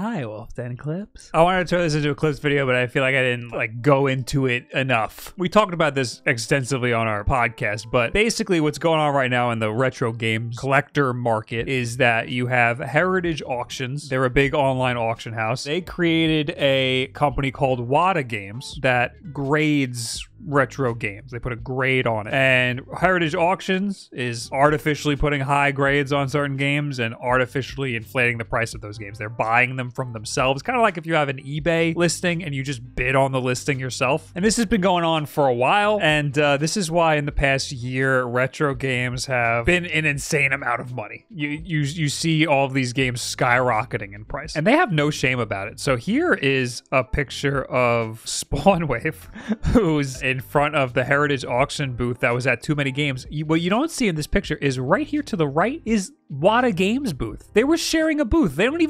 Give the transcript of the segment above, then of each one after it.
Hi, Wulff Den Clips. I wanted to turn this into a clips video, but I feel like I didn't go into it enough. We talked about this extensively on our podcast, but basically what's going on right now in the retro games collector market is that you have Heritage Auctions. They're a big online auction house. They created a company called Wada Games that grades retro games. They put a grade on it. And Heritage Auctions is artificially putting high grades on certain games and artificially inflating the price of those games. They're buying them from themselves. Kind of like if you have an eBay listing and you just bid on the listing yourself. And this has been going on for a while. And this is why in the past year, retro games have been an insane amount of money. You see all of these games skyrocketing in price. And they have no shame about it. So here is a picture of Spawnwave, who's in front of the Heritage Auction booth that was at Too Many Games. What you don't see in this picture is right here to the right is Wada Games booth. They were sharing a booth. They don't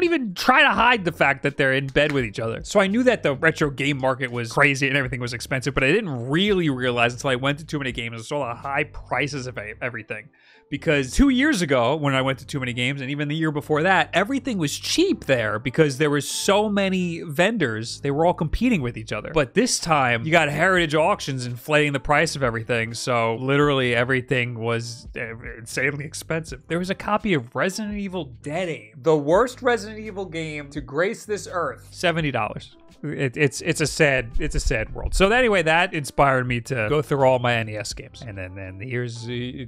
even try to hide the fact that they're in bed with each other. So I knew that the retro game market was crazy and everything was expensive, but I didn't really realize until I went to Too Many Games and saw the high prices of everything. Because 2 years ago, when I went to Too Many Games, and even the year before that, everything was cheap there because there were so many vendors. They were all competing with each other. But this time, you got Heritage Auctions inflating the price of everything. So literally everything was insanely expensive. There was a copy of Resident Evil Dead Aim, the worst Resident Evil game to grace this earth. $70. It's a sad world. So anyway, that inspired me to go through all my NES games. And then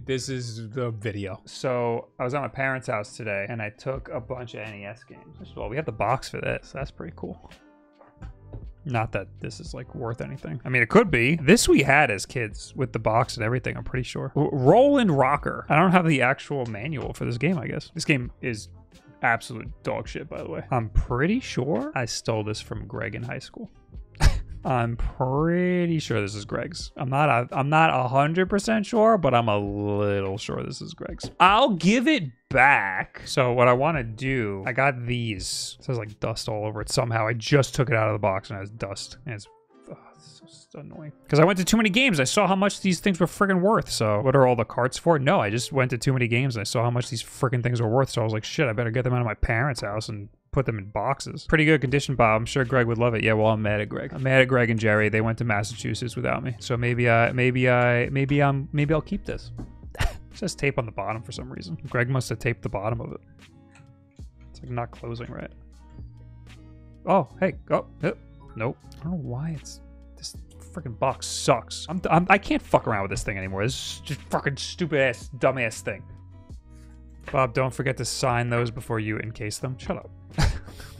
this is the video. So I was at my parents' house today and I took a bunch of NES games. First of all, we have the box for this. That's pretty cool. Not that this is worth anything. I mean, it could be. This we had as kids with the box and everything, I'm pretty sure. Roland Rocker. I don't have the actual manual for this game, I guess. This game is absolute dog shit, by the way. I'm pretty sure I stole this from Greg in high school. I'm pretty sure this is Greg's. I'm not 100% sure, but I'm a little sure this is Greg's. I'll give it back. So what I want to do, I got these. It says dust all over it somehow. I just took it out of the box and it has dust. And it's so annoying. Because I went to Too Many Games. I saw how much these things were friggin' worth. So what are all the carts for? No, I just went to Too Many Games and I saw how much these friggin' things were worth. So I was like, shit, I better get them out of my parents' house and put them in boxes. Pretty good condition, Bob. I'm sure Greg would love it. Yeah, well, I'm mad at Greg. I'm mad at Greg and Jerry. They went to Massachusetts without me. So maybe I'll keep this. It says tape on the bottom for some reason. Greg must have taped the bottom of it. It's not closing right. Oh, hey. Oh, nope. I don't know why this freaking box sucks. I can't fuck around with this thing anymore. This is just fucking stupid ass, dumbass thing. Bob, don't forget to sign those before you encase them. Shut up.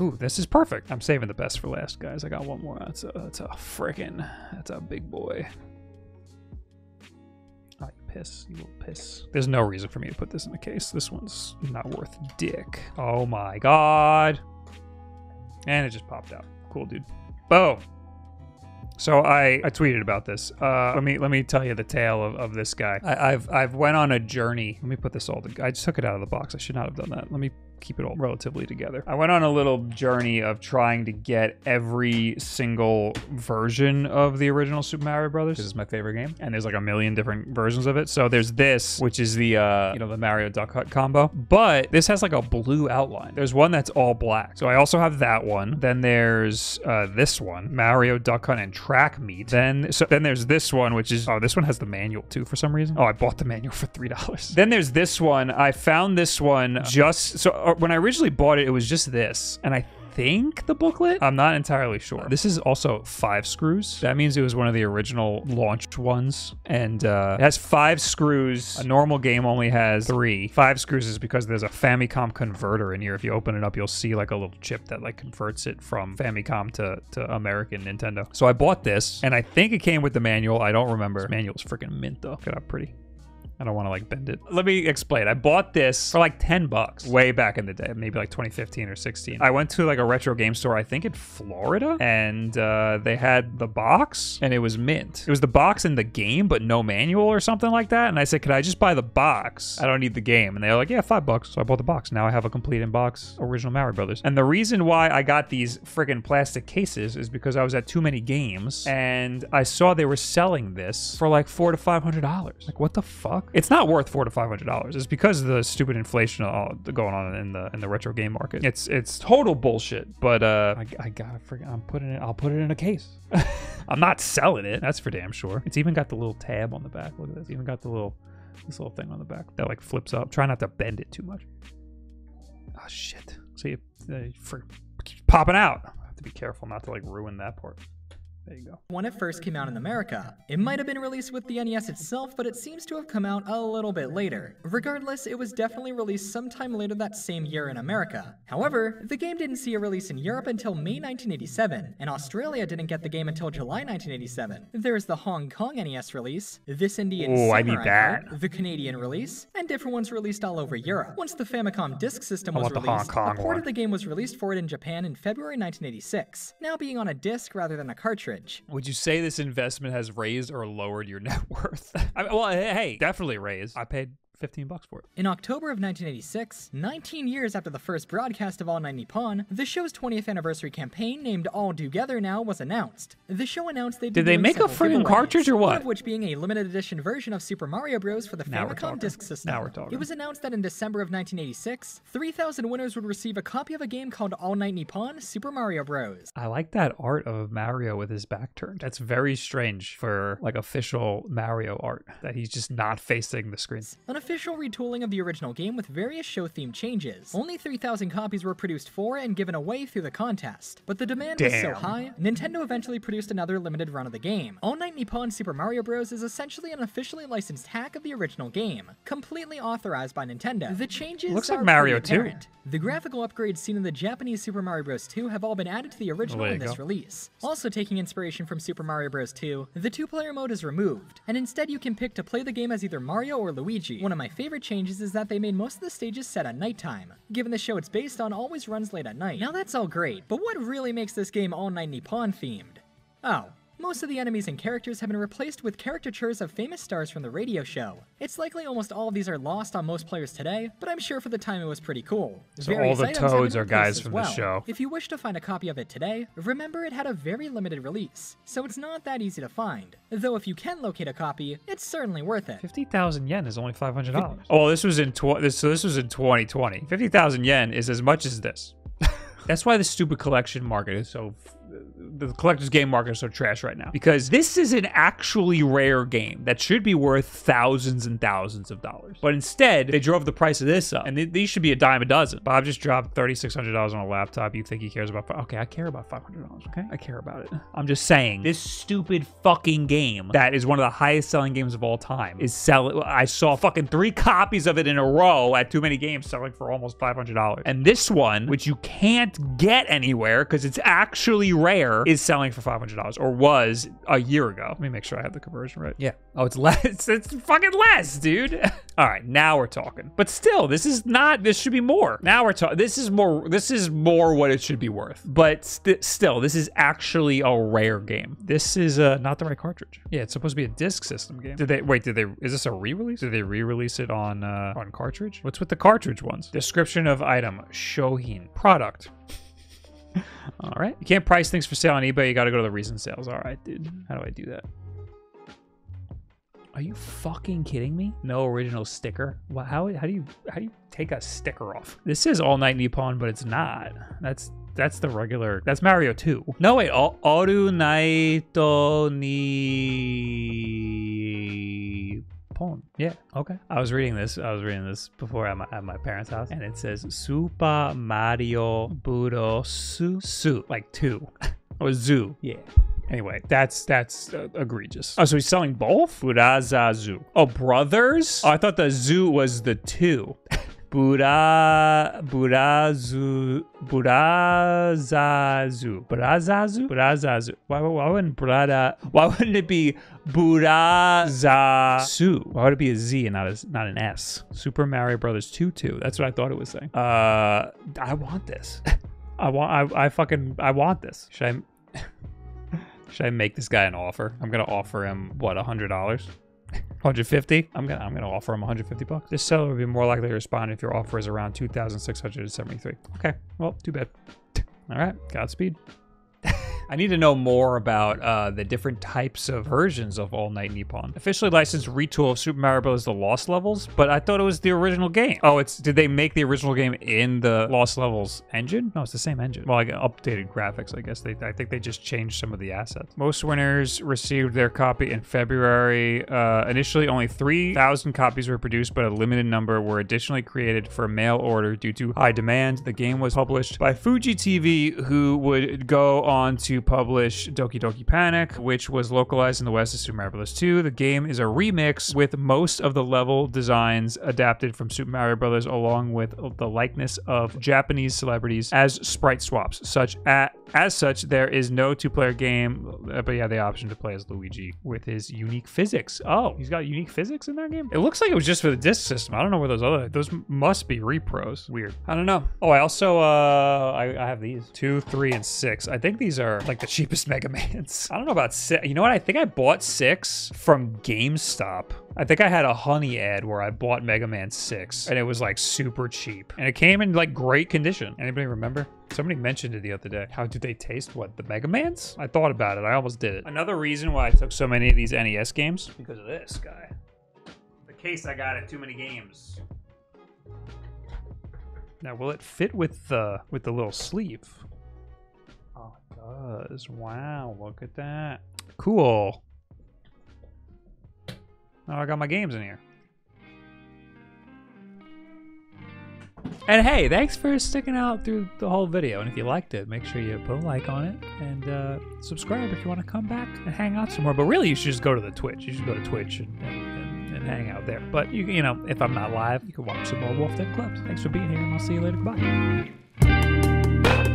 Ooh, this is perfect. I'm saving the best for last, guys. I got one more. That's a big boy. Oh, you piss. You little piss. There's no reason for me to put this in the case. This one's not worth dick. Oh my god. And it just popped out. Cool, dude. Boom. So I tweeted about this. Let me tell you the tale of this guy. I've went on a journey. Let me put this all together. I just took it out of the box. I should not have done that. Let me keep it all relatively together. I went on a little journey of trying to get every single version of the original Super Mario Brothers. This is my favorite game, and there's a million different versions of it. So there's this, which is the the Mario Duck Hunt combo, but this has a blue outline. There's one that's all black. So I also have that one. Then there's this one, Mario Duck Hunt and Track Meet. Then there's this one, which is this one has the manual too for some reason. Oh, I bought the manual for $3. Then there's this one. I found this one when I originally bought it, it was just this, and I think the booklet? I'm not entirely sure. This is also 5 screws. That means it was one of the original launched ones, and it has 5 screws. A normal game only has 3. 5 screws is because there's a Famicom converter in here. If you open it up, you'll see a little chip that converts it from Famicom to American Nintendo. So I bought this, and I think it came with the manual. I don't remember. This manual's freaking mint though. Look at how pretty. I don't want to bend it. Let me explain. I bought this for $10 way back in the day, maybe 2015 or 16. I went to a retro game store, I think in Florida, and they had the box and it was mint. It was the box and the game, but no manual or something like that. And I said, could I just buy the box? I don't need the game. And they were like, yeah, $5. So I bought the box. Now I have a complete in-box original Mario Brothers. And the reason why I got these friggin' plastic cases is because I was at Too Many Games and I saw they were selling this for $400 to $500. What the fuck? fuck? It's not worth $400 to $500. It's because of the stupid inflation going on in the retro game market. It's total bullshit. But I gotta forget. I'll put it in a case. I'm not selling it. That's for damn sure. It's even got the little tab on the back. Look at this. Even got this little thing on the back that like flips up. Try not to bend it too much. Oh shit. So you keeps popping out. I have to be careful not to like ruin that part. There you go. When it first came out in America, it might have been released with the NES itself, but it seems to have come out a little bit later. Regardless, it was definitely released sometime later that same year in America. However, the game didn't see a release in Europe until May 1987, and Australia didn't get the game until July 1987. There's the Hong Kong NES release, this Indian Samurai port, the Canadian release, and different ones released all over Europe. Once the Famicom Disk System was released, a port of the game was released for it in Japan in February 1986, now being on a disc rather than a cartridge. Would you say this investment has raised or lowered your net worth? Well, hey, definitely raised. I paid $15 for it. In October of 1986, 19 years after the first broadcast of All Night Nippon, the show's 20th anniversary campaign named All Together Now was announced. The show announced they'd be Did they make a friggin' cartridge or what? One of which being a limited edition version of Super Mario Bros. For the Famicom Disk System. Now we're talking. It was announced that in December of 1986, 3,000 winners would receive a copy of a game called All Night Nippon Super Mario Bros. I like that art of Mario with his back turned. That's very strange for like official Mario art, that he's just not facing the screen. An official retooling of the original game with various show-themed changes. Only 3,000 copies were produced for and given away through the contest, but the demand was so high, Nintendo eventually produced another limited run of the game. All Night Nippon Super Mario Bros. Is essentially an officially licensed hack of the original game, completely authorized by Nintendo. The changes looks like are Mario pretty apparent. 2. The graphical upgrades seen in the Japanese Super Mario Bros. 2 have all been added to the original in this release. Also taking inspiration from Super Mario Bros. 2, the two-player mode is removed, and instead you can pick to play the game as either Mario or Luigi. One of my favorite changes is that they made most of the stages set at nighttime. Given the show it's based on always runs late at night. Now that's all great, but what really makes this game All Night Nippon themed? Oh. Most of the enemies and characters have been replaced with caricatures of famous stars from the radio show. It's likely almost all of these are lost on most players today, but I'm sure for the time it was pretty cool. So all the Toads are guys from the show. If you wish to find a copy of it today, remember it had a very limited release, so it's not that easy to find. Though if you can locate a copy, it's certainly worth it. 50,000 yen is only $500. Oh, this was in 2020. 50,000 yen is as much as this. That's why the stupid collection market is so... The collector's game market is so trash right now, because this is an actually rare game that should be worth thousands and thousands of dollars. But instead, they drove the price of this up, and these should be a dime a dozen. Bob just dropped $3,600 on a laptop. You think he cares about... Okay, I care about $500, okay? I care about it. I'm just saying, this stupid fucking game that is one of the highest selling games of all time is selling... I saw fucking 3 copies of it in a row at Too Many Games selling for almost $500. And this one, which you can't get anywhere because it's actually rare, is selling for $500, or was a year ago. Let me make sure I have the conversion right. Yeah. Oh, it's less. It's fucking less, dude. All right, now we're talking. But still, this is not. This should be more. Now we're talking. This is more. This is more what it should be worth. But still, this is actually a rare game. This is not the right cartridge. Yeah, it's supposed to be a disc system game. Did they wait? Did they? Is this a re-release? Did they re-release it on cartridge? What's with the cartridge ones? Description of item: Shohin product. All right. You can't price things for sale on eBay. You got to go to the recent sales. All right, dude. How do I do that? Are you fucking kidding me? No original sticker. Well, how do you take a sticker off? This is All Night Nippon, but it's not. That's the regular. That's Mario 2. No wait. All Night Nippon. Yeah, okay. I was reading this before at my parents' house, and it says Super Mario Bros. Su, like 2. Or Zoo. Yeah. Anyway, that's egregious. Oh, so he's selling both? Burazazu. Oh, brothers? Oh, I thought the zoo was the 2. Burazazu. Why wouldn't it be Burazasu? Why would it be a Z and not an S? Super Mario Brothers 2. That's what I thought it was saying. I want this. I want this. Should I make this guy an offer? I'm gonna offer him what, $100? 150? I'm gonna offer him $150. This seller would be more likely to respond if your offer is around 2,673. Okay, well, too bad. All right, Godspeed. I need to know more about the different types of versions of All Night Nippon. Officially licensed retool of Super Mario Bros. The Lost Levels, but I thought it was the original game. Oh, did they make the original game in the Lost Levels engine? No, it's the same engine. Well, like updated graphics, I guess. I think they just changed some of the assets. Most winners received their copy in February. Initially, only 3,000 copies were produced, but a limited number were additionally created for mail order due to high demand. The game was published by Fuji TV, who would go on to publish Doki Doki Panic, which was localized in the West as Super Mario Bros. 2. The game is a remix with most of the level designs adapted from Super Mario Bros. Along with the likeness of Japanese celebrities as sprite swaps. As such, there is no two-player game, but you have the option to play as Luigi with his unique physics. Oh, he's got unique physics in that game? It looks like it was just for the disc system. I don't know where those must be repros. Weird. I don't know. Oh, I also, I have these 2, 3, and 6. I think these are like the cheapest Mega Mans. I don't know about 6. You know what? I think I bought 6 from GameStop. I think I had a honey ad where I bought Mega Man 6 and it was like super cheap and it came in like great condition. Anybody remember? Somebody mentioned it the other day. How do they taste? What, the Mega Mans? I thought about it. I almost did it. Another reason why I took so many of these NES games, because of this guy. The case I got at Too Many Games. Now, will it fit with the little sleeve? Oh, it does. Wow, look at that. Cool. Now I got my games in here. And hey, thanks for sticking out through the whole video. And if you liked it, make sure you put a like on it and subscribe if you want to come back and hang out some more. But really, you should just go to the Twitch. You should go to Twitch and hang out there. But you know, if I'm not live, you can watch some more Wulff clips. Thanks for being here, and I'll see you later. Goodbye.